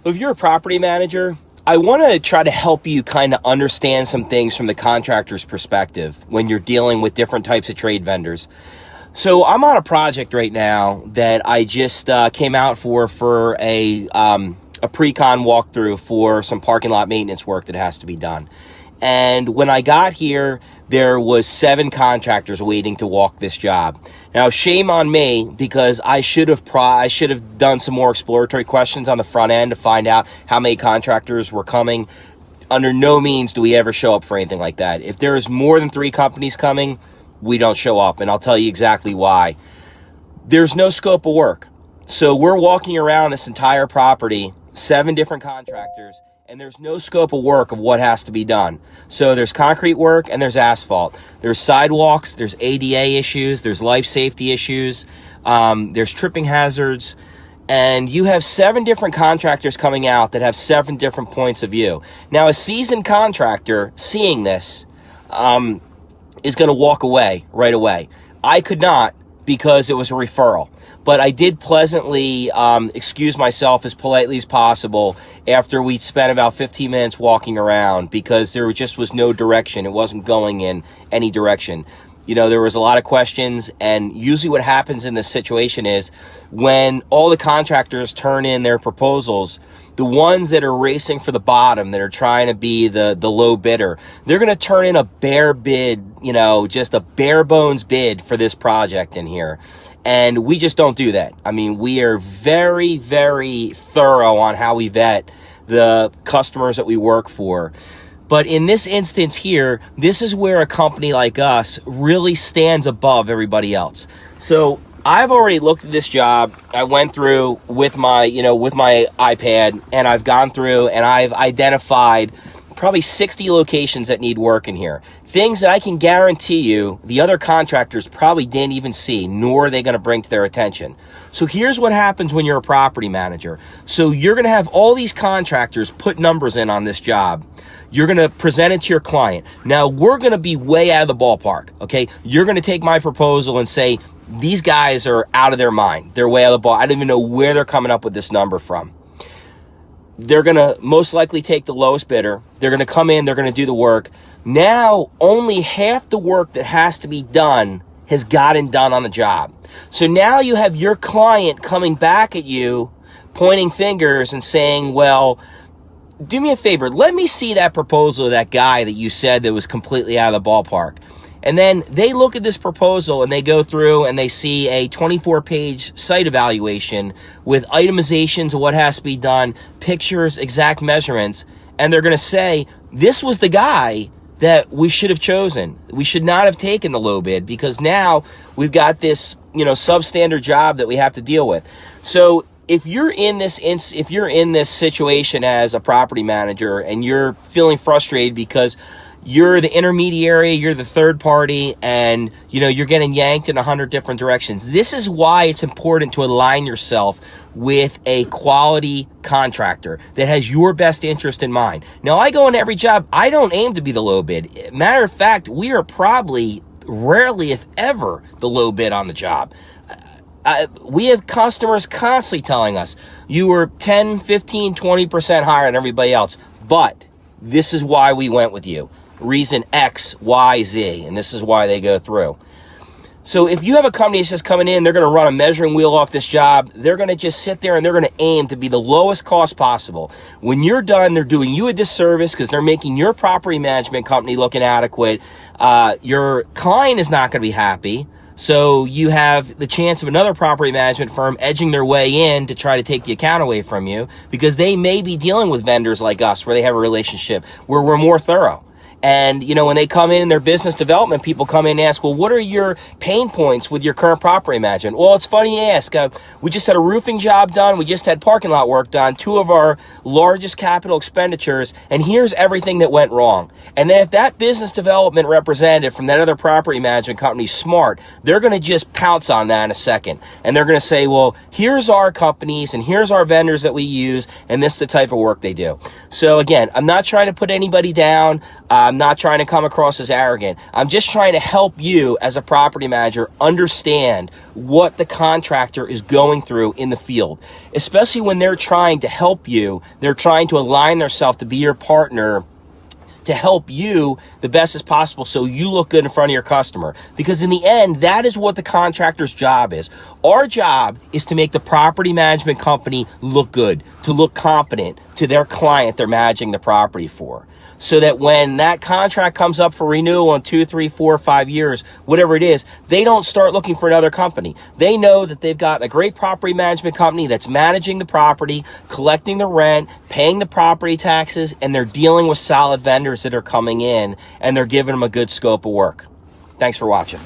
If you're a property manager, I want to try to help you kind of understand some things from the contractor's perspective when you're dealing with different types of trade vendors. So I'm on a project right now that I just came out for a pre-con walkthrough for some parking lot maintenance work that has to be done. And when I got here, there was 7 contractors waiting to walk this job. Now, shame on me, because I should have done some more exploratory questions on the front end to find out how many contractors were coming. Under no means do we ever show up for anything like that. If there is more than 3 companies coming, we don't show up, and I'll tell you exactly why. There's no scope of work. So we're walking around this entire property, 7 different contractors, and there's no scope of work of what has to be done. So there's concrete work and there's asphalt. There's sidewalks, there's ADA issues, there's life safety issues, there's tripping hazards, and you have 7 different contractors coming out that have 7 different points of view. Now, a seasoned contractor seeing this is going to walk away right away. I could not, because it was a referral. But I did pleasantly excuse myself as politely as possible after we spent about 15 minutes walking around, because there just was no direction. It wasn't going in any direction. You know, there was a lot of questions, and usually what happens in this situation is when all the contractors turn in their proposals, the ones that are racing for the bottom, that are trying to be the low bidder, they're going to turn in a bare bid, you know, just a bare bones bid for this project in here. And we just don't do that. I mean, we are very, very thorough on how we vet the customers that we work for. But in this instance here, this is where a company like us really stands above everybody else. So I've already looked at this job. I went through with my iPad, and I've gone through and I've identified probably 60 locations that need work in here. Things that I can guarantee you the other contractors probably didn't even see, nor are they going to bring to their attention. So here's what happens when you're a property manager. So you're going to have all these contractors put numbers in on this job. You're going to present it to your client. Now, we're going to be way out of the ballpark, okay? You're going to take my proposal and say, these guys are out of their mind. They're way out of the ball. I don't even know where they're coming up with this number from. They're going to most likely take the lowest bidder. They're going to come in, they're going to do the work. Now, only half the work that has to be done has gotten done on the job. So now you have your client coming back at you, pointing fingers and saying, well, do me a favor, let me see that proposal of that guy that you said that was completely out of the ballpark. And then they look at this proposal and they go through and they see a 24-page site evaluation with itemizations of what has to be done, pictures, exact measurements, and they're going to say, this was the guy that we should have chosen. We should not have taken the low bid, because now we've got this, you know, substandard job that we have to deal with. So if you're in this situation as a property manager and you're feeling frustrated because you're the intermediary, you're the third party, and you know you're getting yanked in 100 different directions, this is why it's important to align yourself with a quality contractor that has your best interest in mind. Now, I go into every job, I don't aim to be the low bid. Matter of fact, we are probably rarely, if ever, the low bid on the job. We have customers constantly telling us, you were 10, 15, 20% higher than everybody else, but this is why we went with you. Reason X, Y, Z, and this is why they go through. So if you have a company that's just coming in, they're going to run a measuring wheel off this job, they're going to just sit there and they're going to aim to be the lowest cost possible. When you're done, they're doing you a disservice because they're making your property management company look inadequate. Your client is not going to be happy. So you have the chance of another property management firm edging their way in to try to take the account away from you, because they may be dealing with vendors like us where they have a relationship where we're more thorough. And, you know, when they come in, their business development people come in and ask, well, what are your pain points with your current property management? Well, it's funny you ask. We just had a roofing job done. We just had parking lot work done, 2 of our largest capital expenditures. And here's everything that went wrong. And then if that business development representative from that other property management company is smart, they're going to just pounce on that in a second. And they're going to say, well, here's our companies and here's our vendors that we use, and this is the type of work they do. So again, I'm not trying to put anybody down. I'm not trying to come across as arrogant. I'm just trying to help you as a property manager understand what the contractor is going through in the field, especially when they're trying to help you. They're trying to align themselves to be your partner to help you the best as possible so you look good in front of your customer. Because in the end, that is what the contractor's job is. Our job is to make the property management company look good, to look competent to their client they're managing the property for. So that when that contract comes up for renewal in 2, 3, 4, 5 years, whatever it is, they don't start looking for another company. They know that they've got a great property management company that's managing the property, collecting the rent, paying the property taxes, and they're dealing with solid vendors that are coming in, and they're giving them a good scope of work. Thanks for watching.